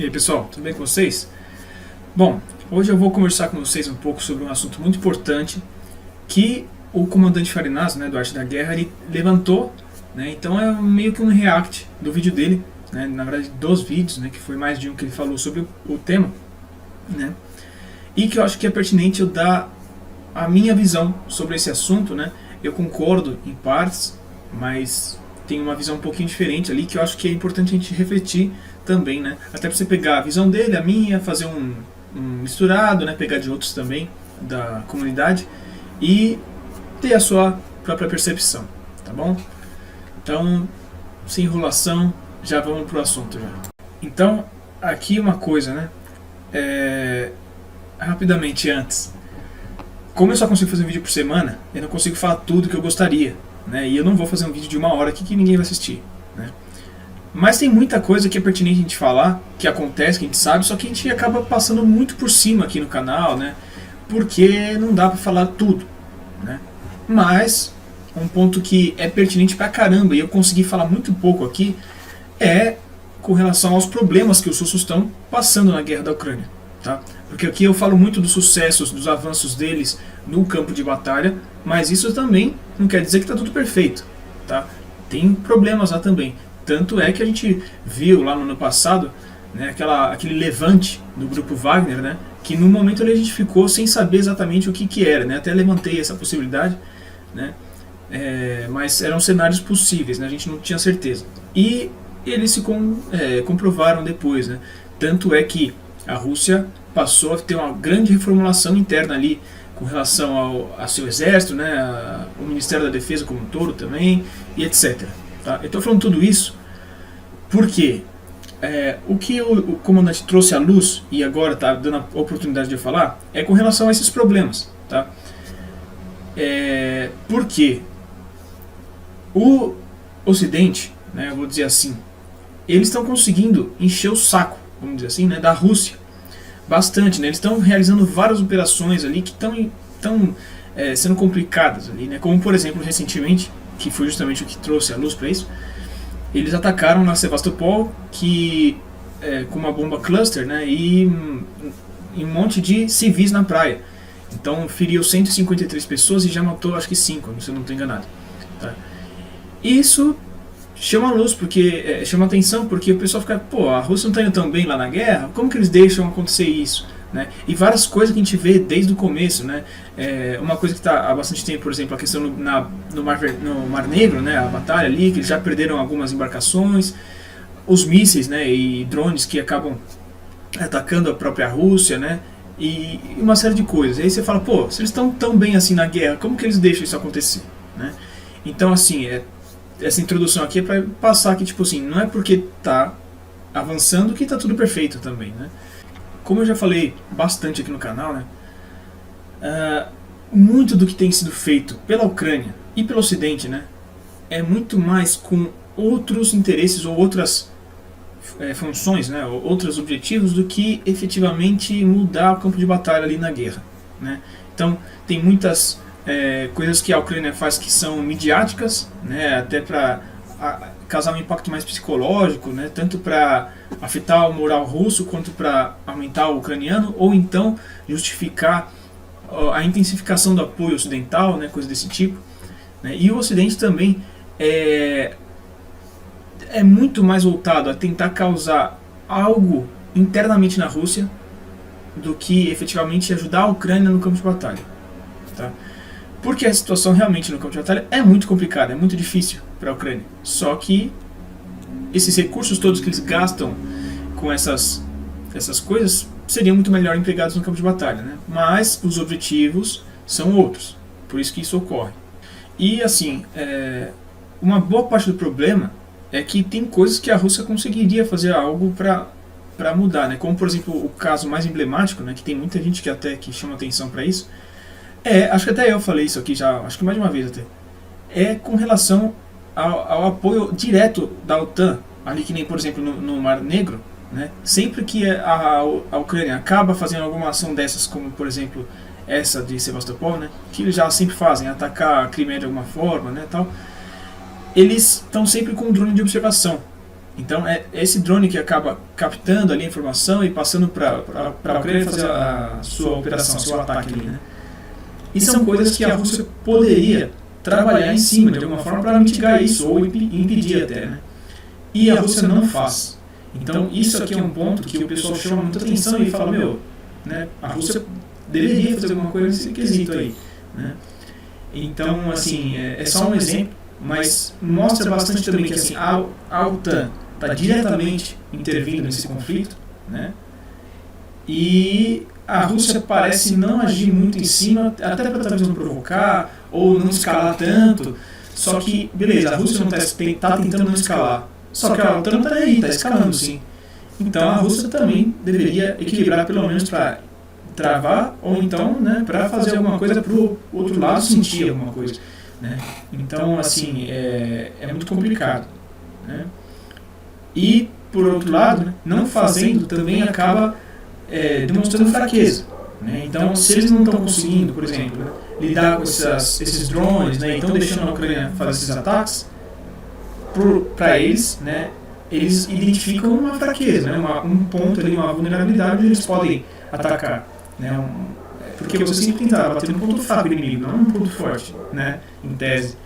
E aí pessoal, tudo bem com vocês? Bom, hoje eu vou conversar com vocês um pouco sobre um assunto muito importante que o comandante Farinaz, né, do Arte da Guerra, ele levantou, né, então é meio que um react do vídeo dele, né, na verdade dos vídeos, né, que foi mais de um que ele falou sobre o tema, né, e que eu acho que é pertinente eu dar a minha visão sobre esse assunto, né. Eu concordo em partes, mas tem uma visão um pouquinho diferente ali que eu acho que é importante a gente refletir também, né? Até para você pegar a visão dele, a minha, fazer um misturado, né? Pegar de outros também da comunidade e ter a sua própria percepção, tá bom? Então, sem enrolação, já vamos pro assunto já. Então, aqui uma coisa, né? Rapidamente antes, como eu só consigo fazer um vídeo por semana, eu não consigo falar tudo que eu gostaria, né? E eu não vou fazer um vídeo de 1 hora aqui que ninguém vai assistir, né? Mas tem muita coisa que é pertinente a gente falar, que acontece, que a gente sabe, só que a gente acaba passando muito por cima aqui no canal, né? Porque não dá pra falar tudo, né? Mas um ponto que é pertinente pra caramba e eu consegui falar muito pouco aqui é com relação aos problemas que os russos estão passando na guerra da Ucrânia, tá? Porque aqui eu falo muito dos sucessos, dos avanços deles no campo de batalha, mas isso também não quer dizer que está tudo perfeito, tá? Tem problemas lá também. Tanto é que a gente viu lá no ano passado, né, aquele levante do grupo Wagner, né, que no momento ali a gente ficou sem saber exatamente o que era, né, até levantei essa possibilidade, né, mas eram cenários possíveis, né, a gente não tinha certeza. E eles se comprovaram depois, né, tanto é que a Rússia passou a ter uma grande reformulação interna ali com relação ao seu exército, né, o Ministério da Defesa como um todo também, e etc. Tá? Eu estou falando tudo isso porque o que o comandante trouxe à luz, e agora está dando a oportunidade de eu falar, é com relação a esses problemas. Tá? Porque o Ocidente, né, eu vou dizer assim, eles estão conseguindo encher o saco, vamos dizer assim, né, da Rússia bastante, né? Eles estão realizando várias operações ali que estão sendo complicadas ali, né? Como por exemplo recentemente, que foi justamente o que trouxe a luz para isso, eles atacaram na Sevastopol com uma bomba cluster, né? E um monte de civis na praia. Então feriu 153 pessoas e já matou acho que 5, se eu não estou enganado. Tá? Isso chama a luz, porque chama atenção, porque o pessoal fica, pô, a Rússia não está indo tão bem lá na guerra, como que eles deixam acontecer isso? Né? E várias coisas que a gente vê desde o começo, né? Uma coisa que está há bastante tempo, por exemplo, a questão no Mar Negro, né? A batalha ali, que eles já perderam algumas embarcações, os mísseis, né? E drones que acabam atacando a própria Rússia, né? E uma série de coisas. E aí você fala, pô, se eles estão tão bem assim na guerra, como que eles deixam isso acontecer? Né? Então, assim, essa introdução aqui é para passar que, tipo assim, não é porque tá avançando que tá tudo perfeito também, né? Como eu já falei bastante aqui no canal, né? Muito do que tem sido feito pela Ucrânia e pelo Ocidente, né? É muito mais com outros interesses ou outras funções, né? Ou outros objetivos do que efetivamente mudar o campo de batalha ali na guerra, né? Então, tem muitas coisas que a Ucrânia faz que são midiáticas, né, até para causar um impacto mais psicológico, né, tanto para afetar o moral russo quanto para aumentar o ucraniano, ou então justificar a intensificação do apoio ocidental, né, coisa desse tipo. Né, e o Ocidente também é muito mais voltado a tentar causar algo internamente na Rússia do que efetivamente ajudar a Ucrânia no campo de batalha. Tá? Porque a situação realmente no campo de batalha é muito complicada, é muito difícil para a Ucrânia. Só que esses recursos todos que eles gastam com essas coisas seriam muito melhor empregados no campo de batalha, né? Mas os objetivos são outros, por isso que isso ocorre. E assim, uma boa parte do problema é que tem coisas que a Rússia conseguiria fazer algo para mudar, né? Como por exemplo o caso mais emblemático, né? Que tem muita gente que chama atenção para isso. Acho que até eu falei isso aqui já, acho que mais de uma vez até. Com relação ao apoio direto da OTAN, ali que nem, por exemplo, no Mar Negro, né? Sempre que a Ucrânia acaba fazendo alguma ação dessas, como por exemplo essa de Sevastopol, né? Que eles já sempre fazem, atacar a Crimeia de alguma forma, né? Tal, eles estão sempre com um drone de observação. Então é esse drone que acaba captando ali a informação e passando para a Ucrânia fazer a sua operação, seu ataque ali, né? E são coisas que a Rússia poderia trabalhar em cima de alguma forma para mitigar isso, ou impedir até, né? E a Rússia não faz. Então isso aqui é um ponto que o pessoal chama muita atenção e fala, né, a Rússia deveria fazer alguma coisa nesse quesito aí, né? Então, assim, é só um exemplo, mas mostra bastante também que assim, a OTAN está diretamente intervindo nesse conflito, né? E a Rússia parece não agir muito em cima, até para talvez não provocar ou não escalar tanto. Só que, beleza, a Rússia não tá tentando não escalar. Só que a OTAN não está aí, está escalando sim. Então a Rússia também deveria equilibrar pelo menos para travar ou então, né, para fazer alguma coisa para o outro lado sentir alguma coisa, né? Então, assim, é muito complicado, né? E, por outro lado, né, não fazendo também acaba demonstrando fraqueza, né? Então, se eles não estão conseguindo, por exemplo, né, lidar com esses drones, né, então deixando a Ucrânia fazer esses ataques, para eles, né, eles identificam uma fraqueza, né, um ponto ali, uma vulnerabilidade onde eles podem atacar, né, porque você sempre tentar bater no ponto fraco do inimigo, não no ponto forte, né, em tese.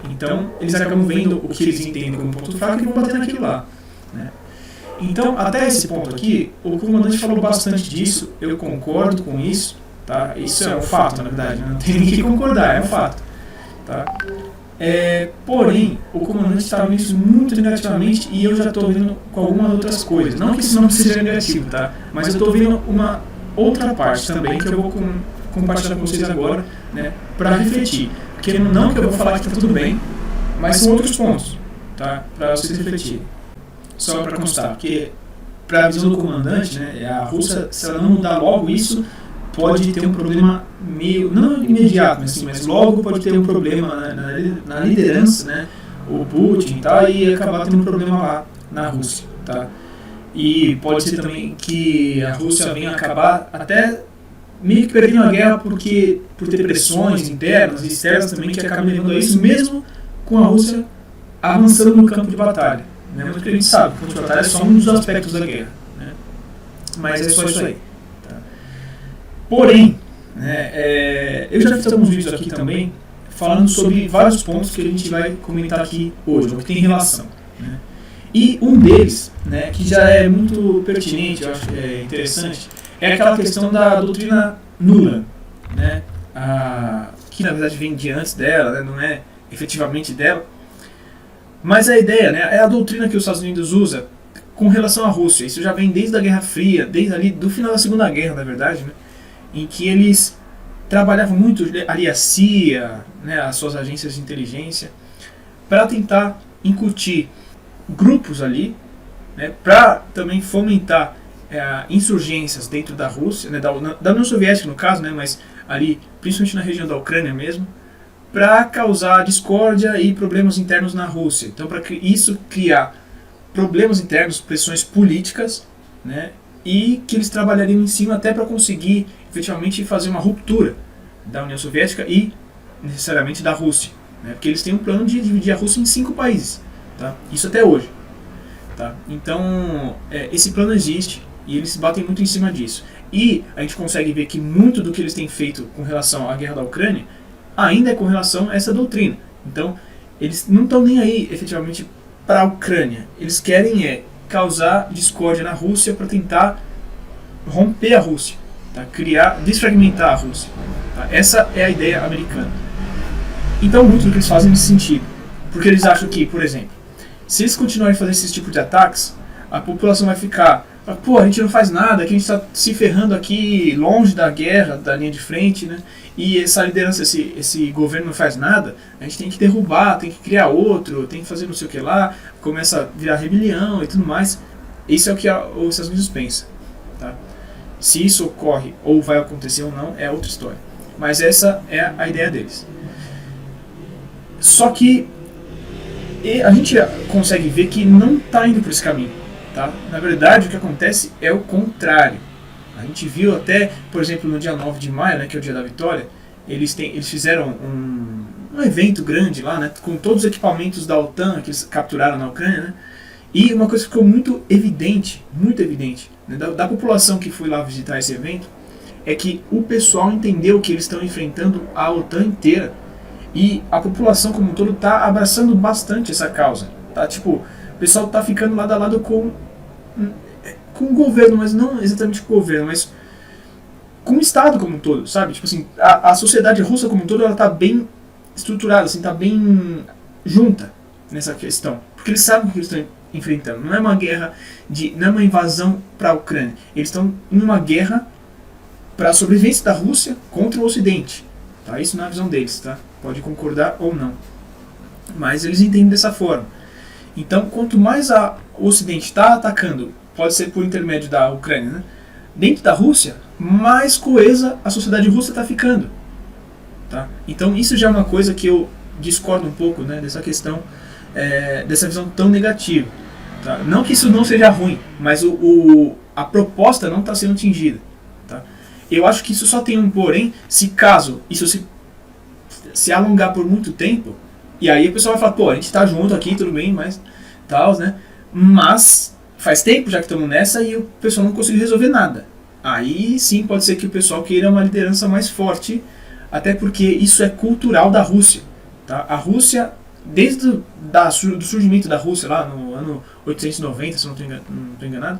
Então, eles acabam vendo o que eles entendem como ponto fraco e vão bater naquilo lá, né. Então, até esse ponto aqui, o comandante falou bastante disso, eu concordo com isso, tá? Isso é um fato, na verdade, não tem nem que concordar, é um fato, tá? Porém, o comandante estava vendo isso muito negativamente e eu já estou vendo com algumas outras coisas. Não que isso não seja negativo, tá? Mas eu estou vendo uma outra parte também que eu vou compartilhar com vocês agora, né? Para refletir. Porque não que eu vou falar que está tudo bem, mas são outros pontos, tá? Para vocês refletirem. Só para constar, porque para a visão do comandante, né, a Rússia, se ela não mudar logo isso, pode ter um problema meio, não imediato, mas logo pode ter um problema, né, na liderança, né, o Putin e tal, e acabar tendo um problema lá na Rússia, tá? E pode ser também que a Rússia venha acabar até meio que perdendo a guerra por ter pressões internas e externas também que acabam levando a isso, mesmo com a Rússia avançando no campo de batalha. Né? Porque a gente sabe que o campo de batalha é só um dos aspectos da guerra, né? Mas é só isso aí. Tá? Porém, né, eu já fiz alguns vídeos aqui também falando sobre vários pontos que a gente vai comentar aqui hoje, ou que tem relação. Né? E um deles, né, que já é muito pertinente, eu acho interessante, é aquela questão da doutrina nula, né? Que na verdade vem de antes dela, né? Não é efetivamente dela. Mas a ideia, né, é a doutrina que os Estados Unidos usa com relação à Rússia. Isso já vem desde a Guerra Fria, desde ali do final da Segunda Guerra, na verdade, né, em que eles trabalhavam muito ali a CIA, né, as suas agências de inteligência, para tentar incutir grupos ali, né, para também fomentar insurgências dentro da Rússia, né, da União Soviética no caso, né, mas ali principalmente na região da Ucrânia mesmo, para causar discórdia e problemas internos na Rússia. Então, para isso criar problemas internos, pressões políticas, né, e que eles trabalhariam em cima até para conseguir efetivamente fazer uma ruptura da União Soviética e necessariamente da Rússia, né, porque eles têm um plano de dividir a Rússia em 5 países, tá? Isso até hoje, tá? Então, esse plano existe e eles batem muito em cima disso. E a gente consegue ver que muito do que eles têm feito com relação à guerra da Ucrânia ainda é com relação a essa doutrina. Então, eles não estão nem aí, efetivamente, para a Ucrânia. Eles querem causar discórdia na Rússia para tentar romper a Rússia, tá? Desfragmentar a Rússia. Tá? Essa é a ideia americana. Então, muito do que eles fazem nesse sentido. Porque eles acham que, por exemplo, se eles continuarem a fazer esse tipo de ataques, a população vai ficar... Pô, a gente não faz nada, que a gente está se ferrando aqui longe da guerra, da linha de frente, né? E essa liderança, esse governo não faz nada, a gente tem que derrubar, tem que criar outro, tem que fazer não sei o que lá, começa a virar rebelião e tudo mais. Isso é o que os Estados Unidos pensam. Tá? Se isso ocorre ou vai acontecer ou não, é outra história. Mas essa é a ideia deles. Só que a gente consegue ver que não está indo por esse caminho. Tá? Na verdade, o que acontece é o contrário. A gente viu até, por exemplo, no dia 9 de maio, né, que é o dia da vitória, eles fizeram um evento grande lá, né, com todos os equipamentos da OTAN que eles capturaram na Ucrânia, né, E uma coisa que ficou muito evidente, né, da população que foi lá visitar esse evento, é que o pessoal entendeu que eles estão enfrentando a OTAN inteira. E a população como um todo está abraçando bastante essa causa. Tá? Tipo, o pessoal está ficando lado a lado com o governo, mas não exatamente com o governo, mas com o Estado como um todo, sabe? Tipo assim, a sociedade russa como um todo, ela tá bem estruturada, assim, tá bem junta nessa questão. Porque eles sabem o que eles estão enfrentando. Não é uma guerra, não é uma invasão para a Ucrânia. Eles estão numa guerra para a sobrevivência da Rússia contra o Ocidente. Tá? Isso na visão deles, tá? Pode concordar ou não. Mas eles entendem dessa forma. Então, quanto mais o Ocidente está atacando, pode ser por intermédio da Ucrânia, né? Dentro da Rússia, mais coesa a sociedade russa está ficando. Tá? Então, isso já é uma coisa que eu discordo um pouco, né, dessa questão, dessa visão tão negativa. Tá? Não que isso não seja ruim, mas a proposta não está sendo atingida. Tá? Eu acho que isso só tem um porém se caso isso se alongar por muito tempo, e aí o pessoal vai falar, pô, a gente tá junto aqui, tudo bem, mas tal, né? Mas faz tempo já que estamos nessa e o pessoal não conseguiu resolver nada. Aí sim pode ser que o pessoal queira uma liderança mais forte, até porque isso é cultural da Rússia. Tá? A Rússia, desde do surgimento da Rússia, lá no ano 890, se eu não estou enganado,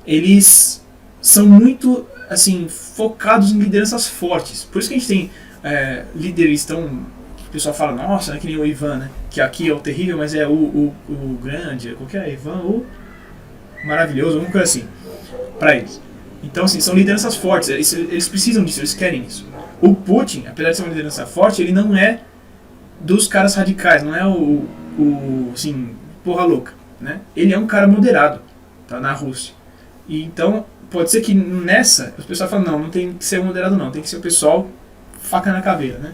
eles são muito assim, focados em lideranças fortes. Por isso que a gente tem líderes tão... O pessoal fala, nossa, não é que nem o Ivan, né? Que aqui é o terrível, mas é o grande, qualquer Ivan, o maravilhoso, alguma coisa assim, pra eles. Então, assim, são lideranças fortes, eles precisam disso, eles querem isso. O Putin, apesar de ser uma liderança forte, ele não é dos caras radicais, não é assim, porra louca, né? Ele é um cara moderado, tá, na Rússia. E então, pode ser que nessa, os pessoal falam, não tem que ser moderado não, tem que ser o pessoal faca na caveira, né?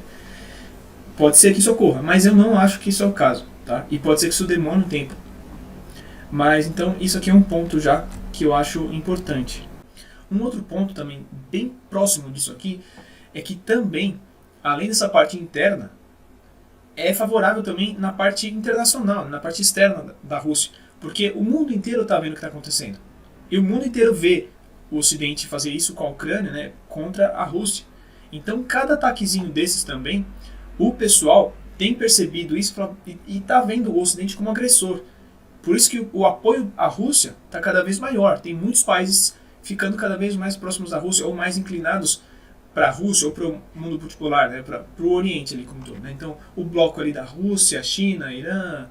Pode ser que isso ocorra, mas eu não acho que isso é o caso, tá? E pode ser que isso demore um tempo. Mas então isso aqui é um ponto já que eu acho importante. Um outro ponto também bem próximo disso aqui é que também, além dessa parte interna, é favorável também na parte internacional, na parte externa da Rússia. Porque o mundo inteiro está vendo o que está acontecendo. E o mundo inteiro vê o Ocidente fazer isso com a Ucrânia, né, contra a Rússia. Então cada ataquezinho desses também, o pessoal tem percebido isso e está vendo o Ocidente como agressor. Por isso que o apoio à Rússia está cada vez maior. Tem muitos países ficando cada vez mais próximos da Rússia ou mais inclinados para a Rússia ou para o mundo multipolar, né, para o Oriente ali como todo. Né? Então o bloco ali da Rússia, China, Irã,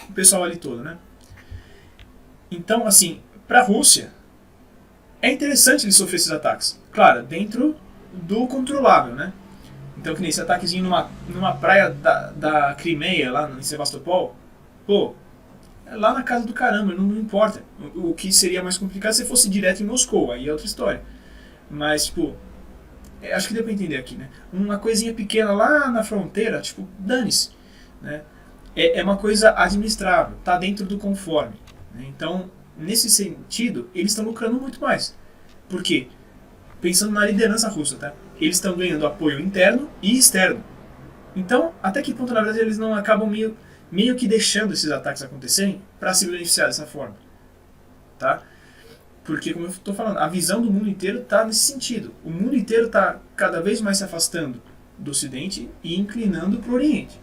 o pessoal ali todo. Né? Então, assim, para a Rússia, é interessante ele sofrer esses ataques. Claro, dentro do controlável, né? Então, que nem esse ataquezinho numa praia da Crimeia, lá em Sebastopol, pô, é lá na casa do caramba, não importa. O que seria mais complicado se fosse direto em Moscou, aí é outra história. Mas, tipo, acho que deu pra entender aqui, né? Uma coisinha pequena lá na fronteira, tipo, dane-se, né? É uma coisa administrável, tá dentro do conforme. Né? Então, nesse sentido, eles estão lucrando muito mais. Por quê? Pensando na liderança russa, tá? Eles estão ganhando apoio interno e externo. Então, até que ponto, na verdade, eles não acabam meio que deixando esses ataques acontecerem para se beneficiar dessa forma, tá? Porque, como eu estou falando, a visão do mundo inteiro está nesse sentido. O mundo inteiro está cada vez mais se afastando do Ocidente e inclinando para o Oriente,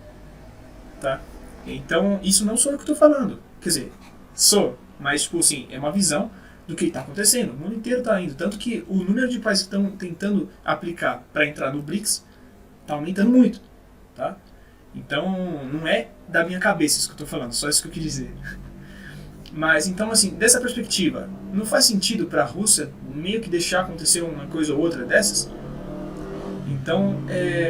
tá? Então, isso não sou eu que estou falando. Quer dizer, sou, mas, tipo assim, é uma visão do que está acontecendo. O mundo inteiro está indo. Tanto que o número de países que estão tentando aplicar para entrar no BRICS está aumentando muito, tá? Então, não é da minha cabeça isso que eu estou falando, só isso que eu quis dizer. Mas, então, assim, dessa perspectiva, não faz sentido para a Rússia meio que deixar acontecer uma coisa ou outra dessas? Então,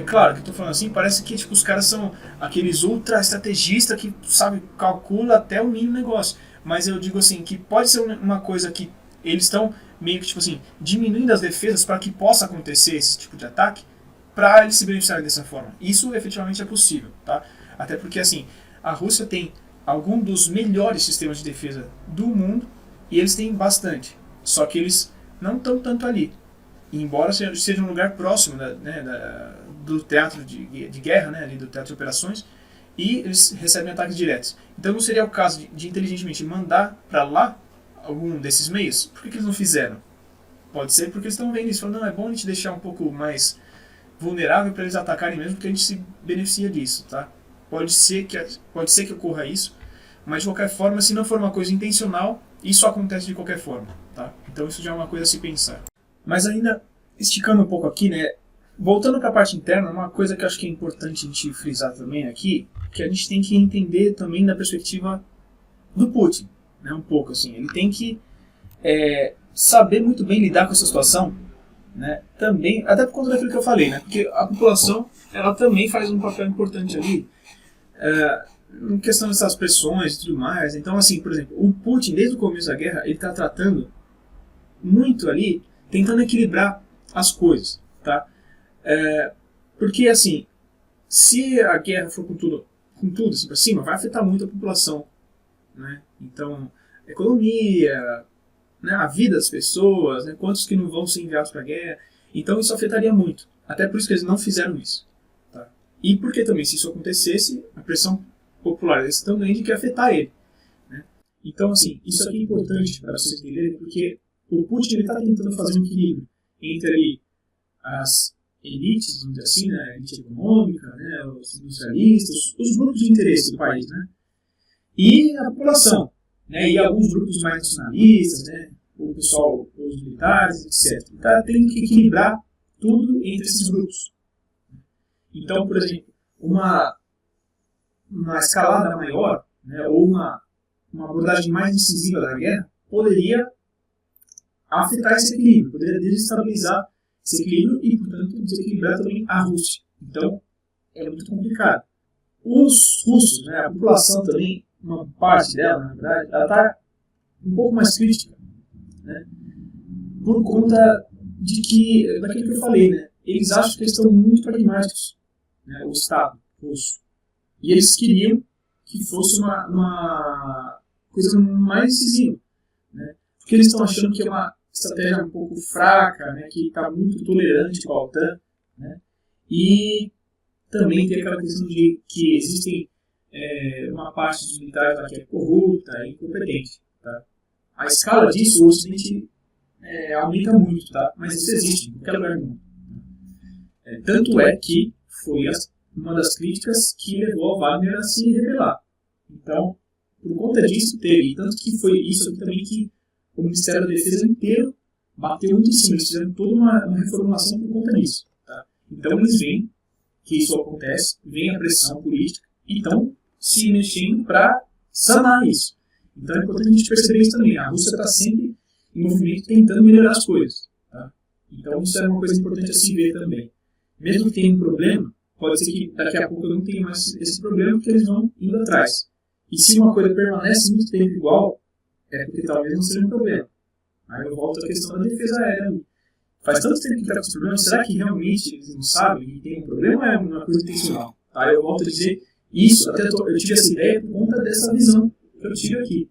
claro que eu estou falando assim, parece que tipo, os caras são aqueles ultra estrategistas que, sabe, calcula até o mínimo negócio. Mas eu digo assim, que pode ser uma coisa que eles estão meio que, tipo assim, diminuindo as defesas para que possa acontecer esse tipo de ataque, para eles se beneficiarem dessa forma. Isso efetivamente é possível, tá? Até porque, assim, a Rússia tem algum dos melhores sistemas de defesa do mundo e eles têm bastante. Só que eles não estão tanto ali. E embora seja um lugar próximo do teatro de guerra, né, ali do teatro de operações, e eles recebem ataques diretos. Então não seria o caso de inteligentemente mandar para lá algum desses meios? Por que eles não fizeram? Pode ser porque eles estão vendo isso, falando, não, é bom a gente deixar um pouco mais vulnerável para eles atacarem mesmo, porque a gente se beneficia disso, tá? Pode ser que ocorra isso, mas de qualquer forma, se não for uma coisa intencional, isso acontece de qualquer forma, tá? Então isso já é uma coisa a se pensar. Mas ainda, esticando um pouco aqui, né? Voltando para a parte interna, uma coisa que eu acho que é importante a gente frisar também aqui, que a gente tem que entender também da perspectiva do Putin, né? Um pouco assim, ele tem que saber muito bem lidar com essa situação, né? Também, até por conta daquilo que eu falei, né? Porque a população, ela também faz um papel importante ali, em questão dessas pressões e tudo mais. Então, assim, por exemplo, o Putin, desde o começo da guerra, ele está tratando muito ali, tentando equilibrar as coisas, tá? Porque, assim, se a guerra for com tudo assim, para cima, vai afetar muito a população, né? Então, a economia, né, a vida das pessoas, né, quantos que não vão ser enviados para a guerra. Então isso afetaria muito. Até por isso que eles não fizeram isso. Tá? E porque também, se isso acontecesse, a pressão popular é tão grande que ia afetar ele. Né? Então, assim, isso aqui é importante para vocês entenderem, porque o Putin está tentando fazer um equilíbrio entre ali, as elites, vamos dizer assim, né, a elite econômica, né, os industrialistas, os grupos de interesse do país, né, e a população. Né, e alguns grupos mais nacionalistas, né, o pessoal, os militares, etc. Então tem que equilibrar tudo entre esses grupos. Então, por exemplo, uma escalada maior, né, ou uma abordagem mais incisiva da guerra poderia afetar esse equilíbrio, poderia desestabilizar esse equilíbrio e, portanto, desequilibrar também a Rússia. Então, é muito complicado. Os russos, né, a população também, uma parte dela, na verdade, ela está um pouco mais crítica, né? Por conta daquilo que eu falei, né? Eles acham que eles estão muito pragmáticos, né? O Estado russo. E eles queriam que fosse uma coisa mais decisiva, né? Porque eles estão achando que é uma estratégia um pouco fraca, né? Que está muito tolerante com a OTAN, né? E também tem aquela questão de que existem uma parte dos militares lá que é corrupta e incompetente. Tá? A escala disso, o Ocidente aumenta muito, tá? Mas isso existe em qualquer lugar do mundo. Tanto é que foi uma das críticas que levou a Wagner a se rebelar. Então, por conta disso teve, tanto que foi isso aqui também que o Ministério da Defesa inteiro bateu muito em cima, eles fizeram toda uma reformulação por conta disso. Tá? Então eles veem que isso acontece, vem a pressão política e estão se mexendo para sanar isso. Então é importante a gente perceber isso também. A Rússia está sempre em movimento tentando melhorar as coisas. Tá? Então isso é uma coisa importante a se ver também. Mesmo que tenha um problema, pode ser que daqui a pouco não tenha mais esse problema porque eles vão indo atrás. E se uma coisa permanece muito tempo igual, é porque talvez não seja um problema. Aí eu volto à questão da defesa aérea. Faz tanto tempo que está com esse problema, será que realmente eles não sabem que tem um problema ou é uma coisa intencional? Aí eu volto a dizer, isso, eu tive essa ideia por conta dessa visão que eu tive aqui.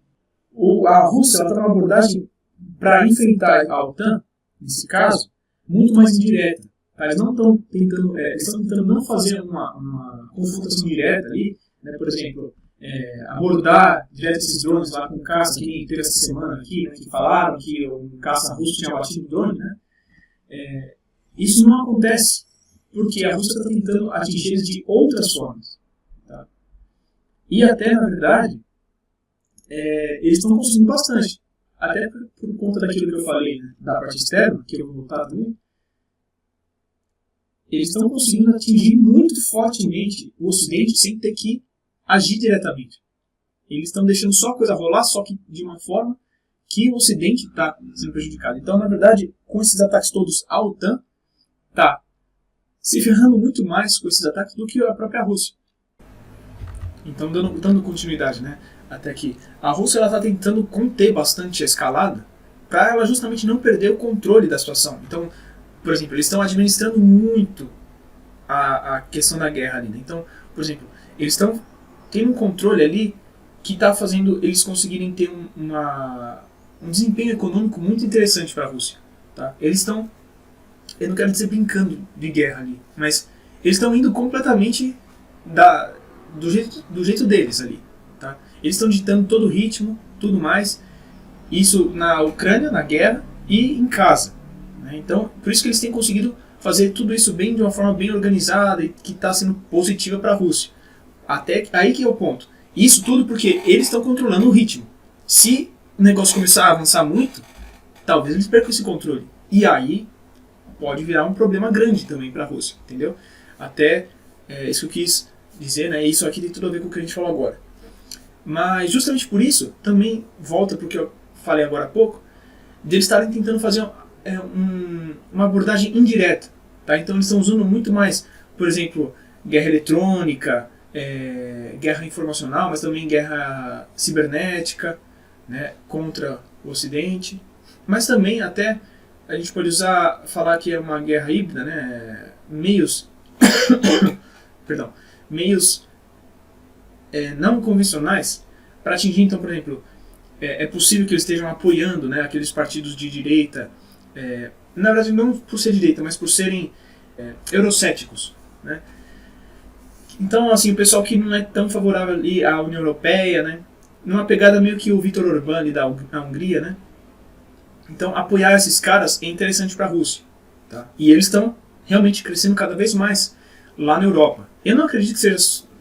A Rússia está numa abordagem para enfrentar a OTAN, nesse caso, muito mais indireta. Eles não estão tentando, estão tentando não fazer uma confrontação direta ali, né, por exemplo, abordar direto esses drones lá com caça, que nem teve essa semana aqui, né, que falaram que um caça russo tinha batido o drone, né? Isso não acontece porque a Rússia está tentando atingir eles de outras formas. Tá? E até, na verdade, eles estão conseguindo bastante. Até por conta daquilo que eu falei, né, da parte externa, que eu vou voltar também, eles estão conseguindo atingir muito fortemente o Ocidente sem ter que agir diretamente. Eles estão deixando só a coisa rolar, só que de uma forma que o Ocidente está sendo prejudicado. Então, na verdade, com esses ataques todos, a OTAN está se ferrando muito mais com esses ataques do que a própria Rússia. Então, dando continuidade, né, até aqui, a Rússia está tentando conter bastante a escalada para ela justamente não perder o controle da situação. Então, por exemplo, eles estão administrando muito a questão da guerra ali. Né? Então, por exemplo, eles estão tendo um controle ali que está fazendo eles conseguirem ter um desempenho econômico muito interessante para a Rússia. Tá? Eles estão, eu não quero dizer brincando de guerra ali, mas eles estão indo completamente do jeito deles ali. Tá? Eles estão ditando todo o ritmo, tudo mais, isso na Ucrânia, na guerra, e em casa. Né? Então, por isso que eles têm conseguido fazer tudo isso bem, de uma forma bem organizada e que está sendo positiva para a Rússia. Até aí que é o ponto. Isso tudo porque eles estão controlando o ritmo. Se o negócio começar a avançar muito, talvez eles percam esse controle. E aí pode virar um problema grande também para a Rússia, entendeu? Até isso que eu quis dizer, né? Isso aqui tem tudo a ver com o que a gente falou agora. Mas justamente por isso, também volta para o que eu falei agora há pouco, de eles estarem tentando fazer uma abordagem indireta. Tá? Então eles estão usando muito mais, por exemplo, guerra eletrônica, guerra informacional, mas também guerra cibernética, né, contra o Ocidente. Mas também até a gente pode falar que é uma guerra híbrida, né, meios perdão, meios não convencionais para atingir. Então, por exemplo, é possível que eles estejam apoiando, né, aqueles partidos de direita, na verdade não por ser direita, mas por serem eurocéticos, né? Então, assim, o pessoal que não é tão favorável ali à União Europeia, né, numa pegada meio que o Viktor Orbán ali da Hungria, né? Então, apoiar esses caras é interessante para a Rússia, tá? E eles estão realmente crescendo cada vez mais lá na Europa. Eu não acredito que seja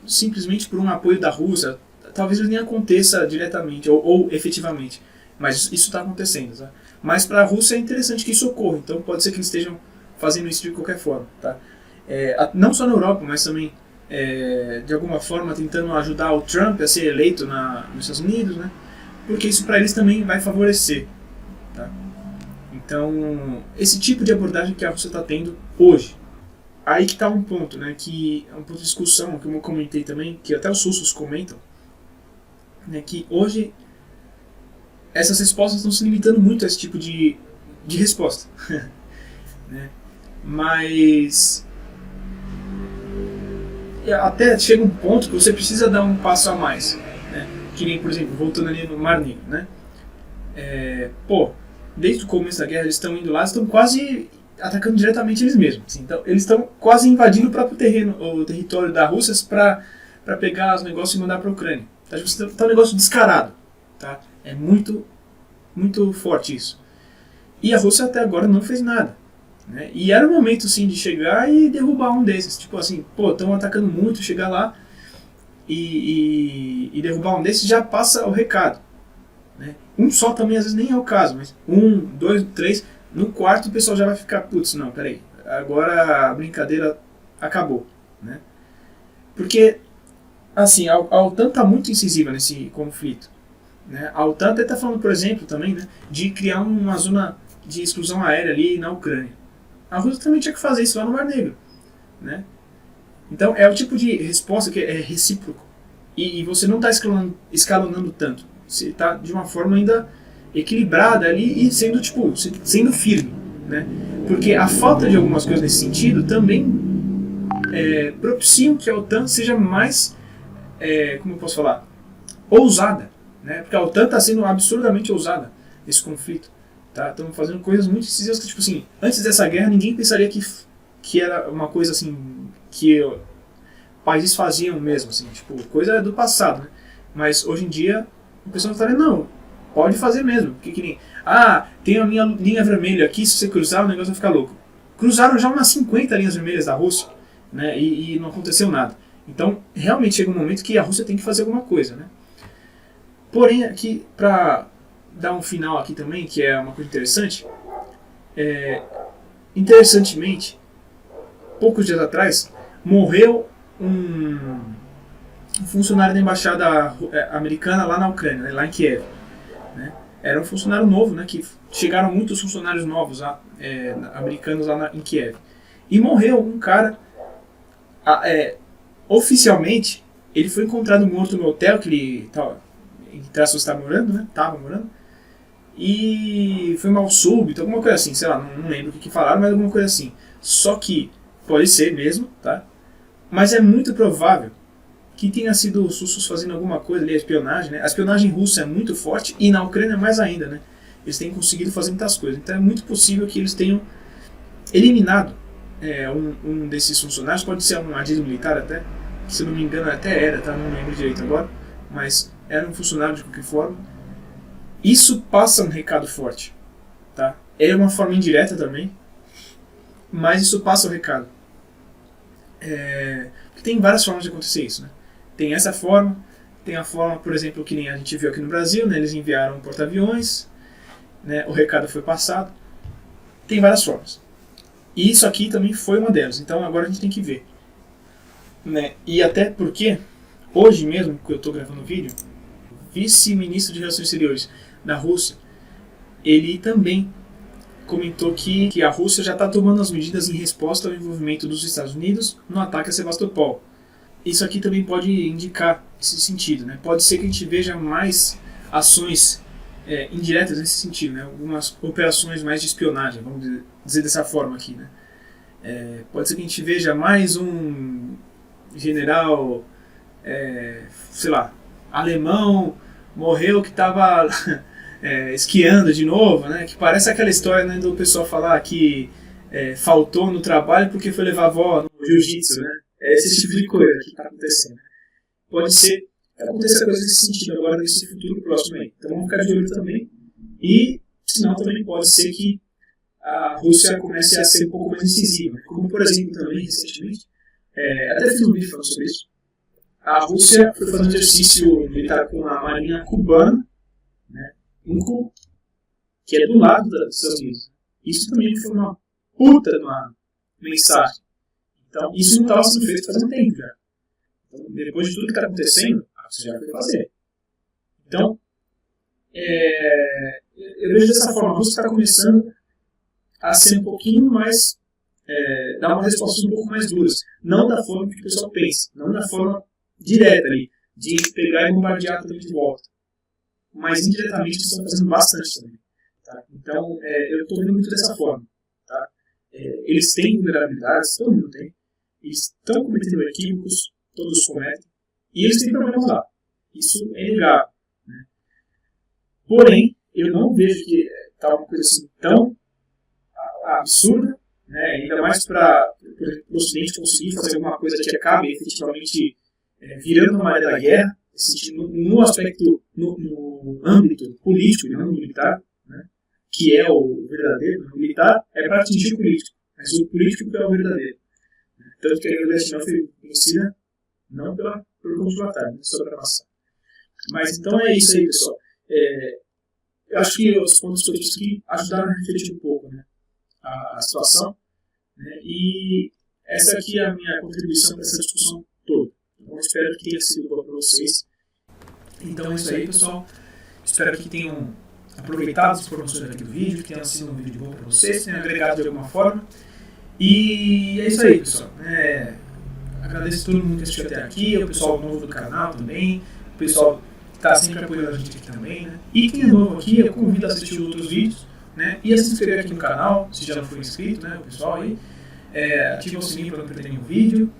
simplesmente por um apoio da Rússia, talvez ele nem aconteça diretamente ou efetivamente, mas isso está acontecendo, tá? Mas para a Rússia é interessante que isso ocorra, então pode ser que eles estejam fazendo isso de qualquer forma, tá? Não só na Europa, mas também de alguma forma tentando ajudar o Trump a ser eleito nos Estados Unidos, né? Porque isso para eles também vai favorecer, tá? Então, esse tipo de abordagem que a Rússia está tendo hoje. Aí que está um ponto, né, que é um ponto de discussão, que eu comentei também, que até os russos comentam, né, que hoje essas respostas estão se limitando muito a esse tipo de resposta. Né? Mas até chega um ponto que você precisa dar um passo a mais. Né? Que nem, por exemplo, voltando ali no Mar Negro. Né? Desde o começo da guerra eles estão indo lá, estão quase atacando diretamente eles mesmos. Assim. Então, eles estão quase invadindo o próprio o território da Rússia para pegar os negócios e mandar para a Ucrânia. Tá? Tá um negócio descarado. Tá? É muito, muito forte isso. E a Rússia até agora não fez nada. Né? E era o momento sim, de chegar e derrubar um desses. Tipo assim, estão atacando muito, chegar lá e derrubar um desses já passa o recado. Né? Um só também às vezes nem é o caso, mas 1, 2, 3... No quarto o pessoal já vai ficar, putz, não, peraí, agora a brincadeira acabou, né? Porque, assim, a OTAN está muito incisiva nesse conflito, né? A OTAN até está falando, por exemplo, também, né, de criar uma zona de exclusão aérea ali na Ucrânia. A Rússia também tinha que fazer isso lá no Mar Negro, né? Então é o tipo de resposta que é recíproco e você não está escalonando tanto, você está de uma forma ainda equilibrada ali e sendo firme, né? Porque a falta de algumas coisas nesse sentido também propiciam que a OTAN seja mais, como eu posso falar, ousada, né? Porque a OTAN está sendo absurdamente ousada nesse conflito, tá? Estão fazendo coisas muito decisivas que, tipo assim, antes dessa guerra ninguém pensaria que era uma coisa assim que países faziam mesmo, assim, tipo, coisa do passado, né? Mas hoje em dia o pessoal está falando, não, pode fazer mesmo, porque que nem, tem a minha linha vermelha aqui, se você cruzar o negócio vai ficar louco. Cruzaram já umas 50 linhas vermelhas da Rússia, né, e não aconteceu nada. Então, realmente chega um momento que a Rússia tem que fazer alguma coisa, né. Porém, aqui, para dar um final aqui também, que é uma coisa interessante, interessantemente, poucos dias atrás, morreu um funcionário da embaixada americana lá na Ucrânia, né, lá em Kiev. Né? Era um funcionário novo, né, que chegaram muitos funcionários novos americanos lá em Kiev. E morreu um cara, oficialmente, ele foi encontrado morto no hotel que ele estava morando, né, e foi mal súbito, alguma coisa assim, sei lá, não lembro o que falaram, mas alguma coisa assim. Só que, pode ser mesmo, tá? Mas é muito provável que tenha sido os russos fazendo alguma coisa ali, a espionagem, né? A espionagem russa é muito forte e na Ucrânia mais ainda, né? Eles têm conseguido fazer muitas coisas. Então é muito possível que eles tenham eliminado um desses funcionários, pode ser um agente militar até, que se eu não me engano até era, tá? Não lembro direito agora, mas era um funcionário de qualquer forma. Isso passa um recado forte, tá? É uma forma indireta também, mas isso passa o recado. Tem várias formas de acontecer isso, né? Tem essa forma, tem a forma, por exemplo, que nem a gente viu aqui no Brasil, né? Eles enviaram um porta-aviões, né? O recado foi passado. Tem várias formas. E isso aqui também foi uma delas. Então agora a gente tem que ver, né? E até porque, hoje mesmo que eu estou gravando o vídeo, o vice-ministro de Relações Exteriores da Rússia, ele também comentou que a Rússia já está tomando as medidas em resposta ao envolvimento dos Estados Unidos no ataque a Sebastopol. Isso aqui também pode indicar esse sentido, né? Pode ser que a gente veja mais ações indiretas nesse sentido, né? Algumas operações mais de espionagem, vamos dizer dessa forma aqui, né? Pode ser que a gente veja mais um general, sei lá, alemão, morreu que estava esquiando de novo, né? Que parece aquela história, né, do pessoal falar que faltou no trabalho porque foi levar a avó no jiu-jitsu, né? É esse tipo de coisa que está acontecendo. Pode ser que aconteça coisa nesse sentido agora, nesse futuro próximo aí. Então vamos ficar de olho também. E, senão, também pode ser que a Rússia comece a ser um pouco mais incisiva. Como, por exemplo, também, recentemente, até fiz um vídeo falando sobre isso, a Rússia foi fazer um exercício militar com a marinha cubana, né, em Cuba, que é do lado dos Estados Unidos. Isso também foi uma puta de uma mensagem. Então, isso não estava sendo feito faz um tempo já. Então, depois de tudo que está acontecendo, a Rússia já foi fazer. Então, eu vejo dessa forma, a Rússia está começando a ser um pouquinho mais, dar uma resposta um pouco mais duras. Não da forma que o pessoal pensa, não da forma direta ali, de pegar e bombardear também de volta. Mas indiretamente eles estão fazendo bastante também. Tá? Então, eu estou vendo muito dessa forma. Tá? Eles têm vulnerabilidades, todo mundo tem. Eles estão cometendo equívocos, todos cometem, e eles têm problemas lá. Isso é inegável. Né? Porém, eu não vejo que está uma coisa assim tão absurda, né? Ainda mais para o Ocidente conseguir fazer alguma coisa que acabe efetivamente virando uma maré da guerra, no aspecto, no âmbito político, não militar, né? Que é o verdadeiro. O militar é para atingir o político, mas o político é o verdadeiro. Tanto que a guerra do Vietnã foi vencida não pelo campo de batalha, né? Só para passar. Mas então é isso aí, pessoal. Eu acho que os pontos que eu trouxe aqui ajudaram a refletir um pouco, né, a situação, né, e essa aqui é a minha contribuição para essa discussão toda. Então, espero que tenha sido bom para vocês. Então é isso aí, pessoal. Espero que tenham aproveitado as informações aqui do vídeo, que tenha sido um vídeo bom para vocês, tenha agregado de alguma forma. E é isso aí, pessoal. Agradeço a todo mundo que assistiu até aqui, o pessoal novo do canal também, o pessoal que está sempre apoiando a gente aqui também, né? E quem é novo aqui, eu convido a assistir outros vídeos, né? E a se inscrever aqui no canal, se já não for inscrito, né, o pessoal aí. Ativa o sininho para não perder nenhum vídeo.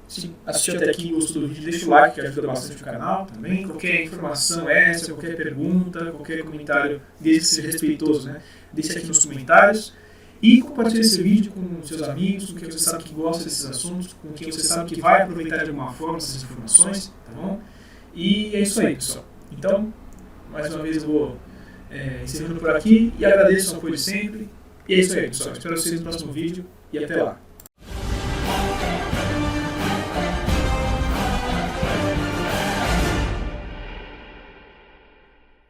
Se assistiu até aqui e gostou do vídeo, deixa o like, que ajuda bastante o canal também. Qualquer informação extra, qualquer pergunta, qualquer comentário, desde que seja respeitoso, né? Deixe aqui nos comentários. E compartilhe esse vídeo com seus amigos, com quem você sabe que gosta desses assuntos, com quem você sabe que vai aproveitar de alguma forma essas informações, tá bom? E é isso aí, pessoal. Então, mais uma vez eu vou encerrando por aqui e agradeço o apoio de sempre. E é isso aí, pessoal. Espero vocês no próximo vídeo e até lá.